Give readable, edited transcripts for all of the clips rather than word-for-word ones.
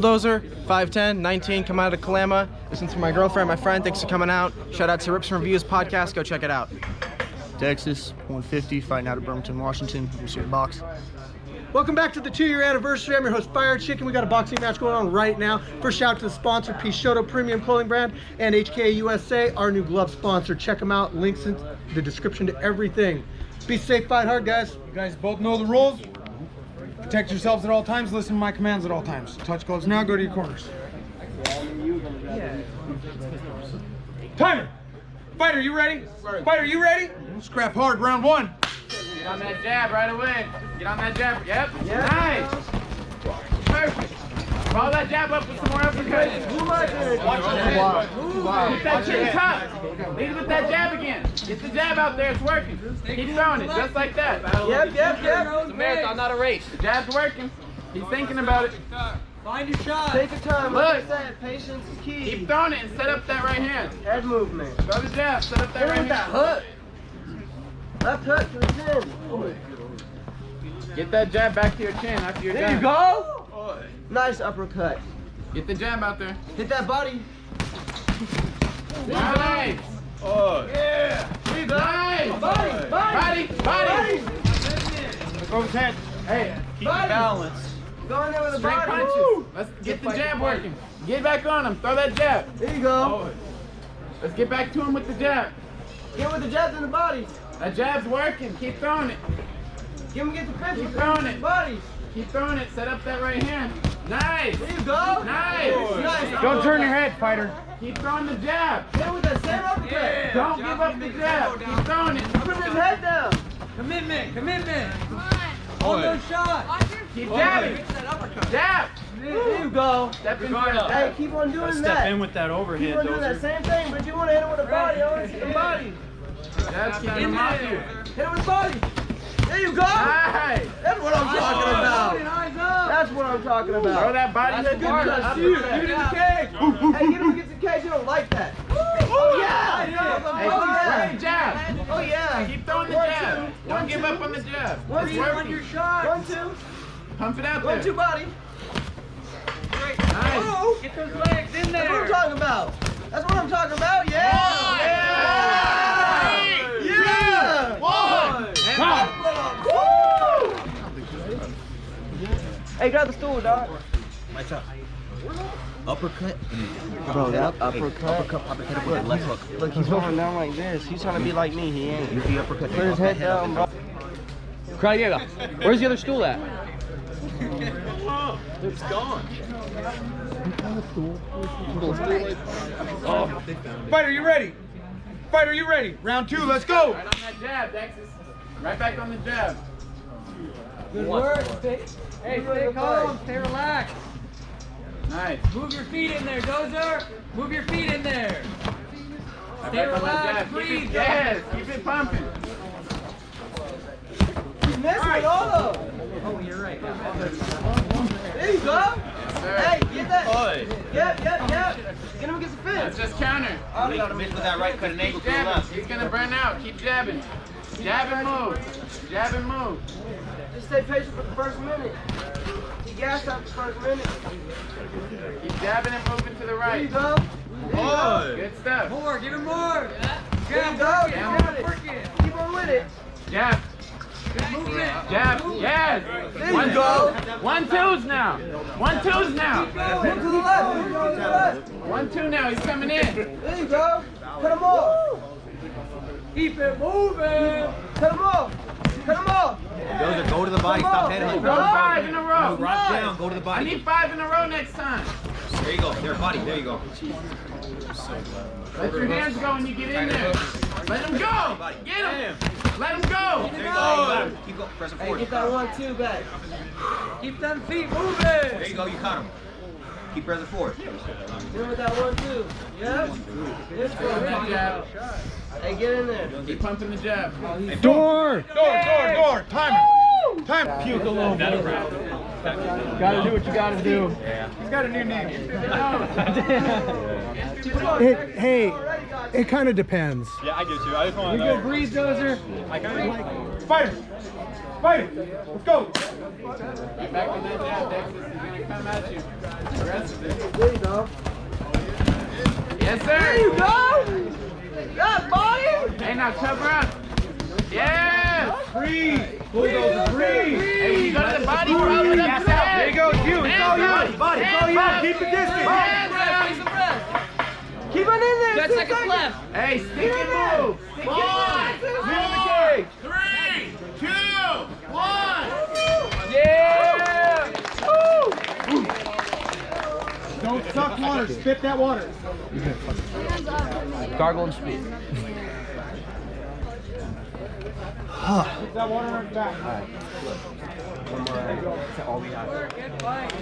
Bulldozer, 5'10", 19, coming out of Kalama. Listen to my girlfriend, my friend. Thanks for coming out. Shout out to Rips and Reviews podcast. Go check it out. Dexus, 150, fighting out of Burlington, Washington. We'll see you at the box. Welcome back to the 2-year anniversary. I'm your host, Firechicken. We got a boxing match going on right now. First shout out to the sponsor, Pishoto Premium Clothing Brand, and HK USA, our new glove sponsor. Check them out. Links in the description to everything. Be safe, fight hard, guys. You guys both know the rules. Protect yourselves at all times. Listen to my commands at all times. Touch gloves now. Go to your corners. Timer. Fighter, you ready? Fighter, you ready? Scrap hard. Round 1. Get on that jab right away. Get on that jab. Yep. Nice. Perfect. Follow that jab up with some more uppercuts. Keep that chin tucked. Lead with that jab again. Get the jab out there. It's working. Keep throwing it just like that. Yep. It's a marathon, not a race. The jab's working. He's thinking about it. Find your shot. Take your time. Look. Like I said, patience is key. Keep throwing it and set up that right hand. Head movement. Throw the jab. Set up that Hit right him with hand. that hook. Left hook to the chin. Get that jab back to your chin after your jab. There you go. Nice uppercut. Get the jab out there. Hit that body. Nice. There you go. Nice. Body. Look over his head. Hey, Keep balance. Go in there with the straight body. punches. Woo. Let's get the jab working. Get back on him. Throw that jab. There you go. Let's get back to him with the jab. Get with the jabs in the body. That jab's working. Keep throwing it. Get the pitch. Keep throwing it. Body. Keep throwing it. Set up that right hand. Nice. There you go. Nice. Don't turn your head, fighter. Keep throwing the jab. Hit with that same uppercut. Don't give up the jab. Keep throwing it. Put his head down. Commitment. Hold those shots. Keep jabbing. Jab. There you go. Step into that Hey, jab. keep on doing that. Step in with that overhead, Keep on doing that same thing, but you want to hit it with the body. I want to see the body. Jab's keeping him off you. Hit it with the body. There you go. Nice. That's what I'm talking about. That's what I'm talking Throw about. that body That's hook good hard. touch. Up Give with that. it in the cage. Hey, get him against the cage. You don't like that. Oh, yeah. Hey, Oh, yeah. great jab. Oh, yeah. Keep throwing the jab. Don't give up on the jab. One, It's two. working. 1, 2. Pump it out 1, there. 2 body. Nice. Get those legs in That's what I'm there. talking about. That's what I'm talking about. Yeah. Woo! Hey, grab the stool, dog. Uppercut. Bro, that uppercut. Uppercut, left hook. Look, he's going down like this. He's trying to be like me. He ain't. Use the uppercut. Put his head down, bro. Craiga, where's the other stool at? It's gone. Fighter, you ready? Fighter, you ready? Round 2. Let's go. Right on that jab, Dexus. Right back on the jab. Good work. Stay calm. Stay relaxed. Nice. Move your feet in there, Dozer. Move your feet in there. Right Stay back on that relaxed. jab. Keep Breathe. it, yes. Keep it pumping. He's messing with all of them. Oh, you're right. There you go. Yes, sir. Hey, get that. Yep. Get him against the That's fence. just counter. Miss with that right, cut an angle Keep to the jabbing. left. He's gonna burn out. Keep jabbing. Jab and move. Jab and move. Just stay patient for the first minute. He gassed out the first minute. Keep jabbing and moving to the There you right. go. There you go. Good stuff. More. Give him more. There you go. You got it. Keep on with it. Jab. Good movement. Jab. Yes. There you go. 1-2s now. 1-2s now. Move to the left. Move to the left. 1-2 now. He's coming in. There you go. Cut him off. Keep it moving. Cut him off. Cut him off. Dozer, go to the body. Stop head Go 5 in a row. Rock down. Go to the I body. need 5 in a row next time. There you go. There, body. There you go. Let your hands go when you get in there. Let him go. Get him. Let him go. There you go. Keep going. Press it Hey, forward. get that 1-2 back. Keep them feet moving. There you go. You caught him. Keep pressing forward. Get him with that 1-2. Yep. This Good one. jab. Hey, get in there. Keep pumping the jab. Door. Timer. Time. Puke a little bit. Gotta do what you gotta do. He's got a new name. It kind of depends. Yeah, I get you. I just want You to good breeze, Dozer? Fighter. Fight. Let's go. Right back in that jab, Dexus. He's gonna come at you. Aggressively. There you go. Yes, sir. There you go. That body. Hey, now chop her up. Yeah. Breathe. Bulldozer, breathe. Hey, when you go to the body, follow it up to the head. There you go. It's you. It's all you. Body, It's all you. Keep the distance. Take some breath. Keep it in there. 10 seconds left. Hey, stick and move. Stick and move. Leave in the cage. 3, 2, 1. Yeah. Woo. Don't suck water. Spit that water. Gargle and speed. Spit that water on his back. Good fight.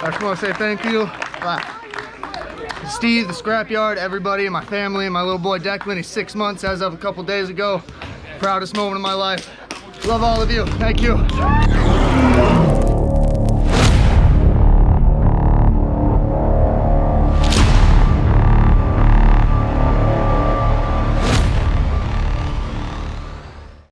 I just want to say thank you. Steve, the Scrapyard, everybody, my family, my little boy Declan. He's 6 months as of a couple days ago. Proudest moment of my life. Love all of you. Thank you.